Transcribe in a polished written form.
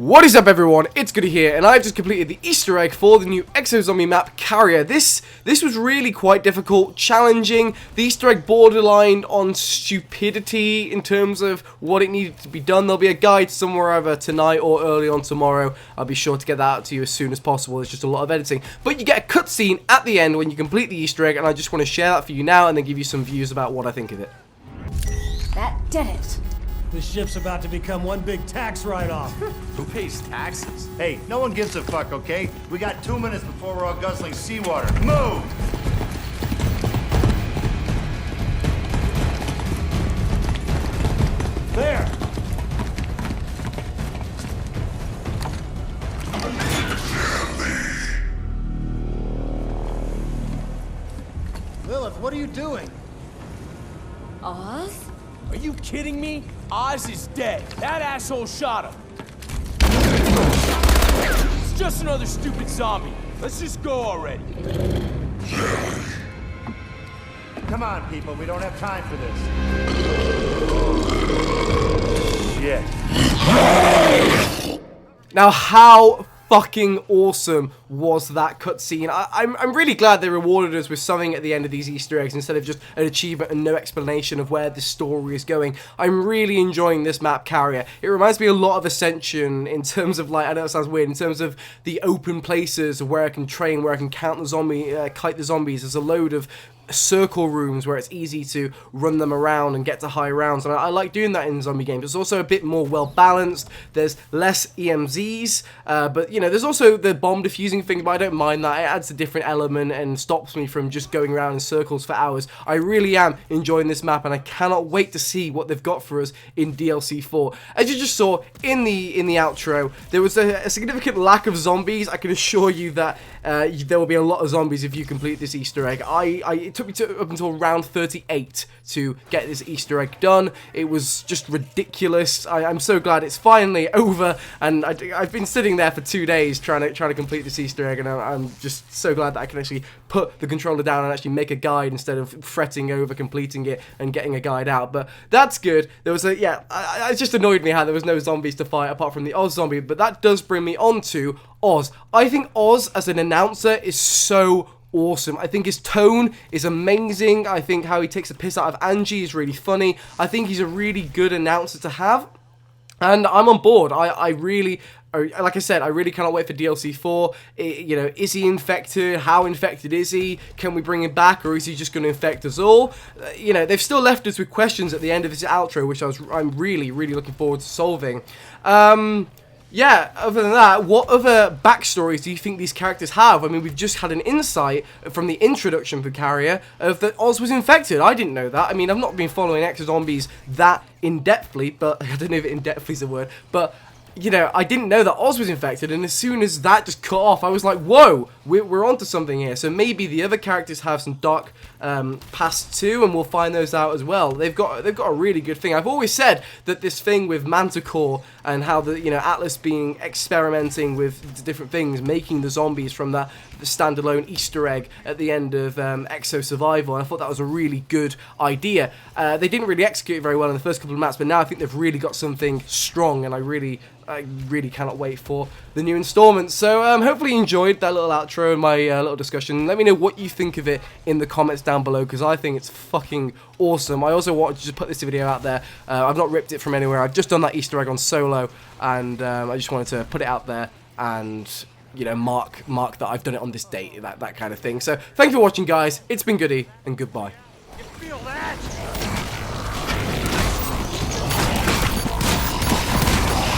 What is up, everyone? It's Goody here, and I've just completed the Easter egg for the new Exo-Zombie map, Carrier. This was really quite difficult, challenging. The Easter egg borderline on stupidity in terms of what it needed to be done. There'll be a guide somewhere either tonight or early on tomorrow. I'll be sure to get that out to you as soon as possible. It's just a lot of editing. But you get a cutscene at the end when you complete the Easter egg, and I just want to share that for you now and then give you some views about what I think of it. That did it. This ship's about to become one big tax write-off. Who pays taxes? Hey, no one gives a fuck, okay? We got 2 minutes before we're all guzzling seawater. Move! There! Lilith, what are you doing? Oz? Are you kidding me? Oz is dead. That asshole shot him. It's just another stupid zombie. Let's just go already. Come on, people, we don't have time for this. Shit. Now, how fucking awesome was that cutscene? I'm really glad they rewarded us with something at the end of these Easter eggs instead of just an achievement and no explanation of where the story is going. I'm really enjoying this map, Carrier. It reminds me a lot of Ascension in terms of, like, I know it sounds weird, in terms of the open places where I can train, where I can count the kite the zombies. There's a load of circle rooms where it's easy to run them around and get to high rounds, and I like doing that in zombie games. It's also a bit more well balanced. There's less EMZs, but you know, there's also the bomb defusing thing, but I don't mind that. It adds a different element and stops me from just going around in circles for hours. I really am enjoying this map, and I cannot wait to see what they've got for us in DLC 4. As you just saw in the outro, there was a significant lack of zombies. I can assure you that there will be a lot of zombies if you complete this Easter egg. It took me up until round 38 to get this Easter egg done. It was just ridiculous. I'm so glad it's finally over, and I've been sitting there for 2 days trying to complete this Easter egg, and I'm just so glad that I can actually put the controller down and actually make a guide instead of fretting over completing it and getting a guide out. But that's good. There was it just annoyed me how there was no zombies to fight apart from the Oz zombie, but that does bring me on to Oz. I think Oz as an announcer is so awesome. I think his tone is amazing. I think how he takes the piss out of Angie is really funny. I think he's a really good announcer to have, and I'm on board. I really, like I said, I really cannot wait for DLC 4. You know, is he infected? How infected is he? Can we bring him back, or is he just going to infect us all? You know, they've still left us with questions at the end of this outro, which I'm really looking forward to solving. Yeah, other than that, what other backstories do you think these characters have? I mean, we've just had an insight from the introduction for Carrier of that Oz was infected. I didn't know that. I mean, I've not been following Exo-Zombies that in-depthly, but I don't know if in-depthly is a word, but you know, I didn't know that Oz was infected, and as soon as that just cut off, I was like, whoa, we're onto something here. So maybe the other characters have some dark past too, and we'll find those out as well. They've got a really good thing. I've always said that this thing with Manticore and how the Atlas being experimenting with different things, making the zombies from the standalone Easter egg at the end of Exo Survival, and I thought that was a really good idea. They didn't really execute it very well in the first couple of maps, but now I think they've really got something strong, and I really cannot wait for the new installment. So hopefully you enjoyed that little outro and my little discussion. Let me know what you think of it in the comments down below, because I think it's fucking awesome. I also wanted to just put this video out there. I've not ripped it from anywhere. I've just done that Easter egg on solo, and I just wanted to put it out there and, you know, mark that I've done it on this date, that kind of thing. So thank you for watching, guys. It's been Goody, and goodbye.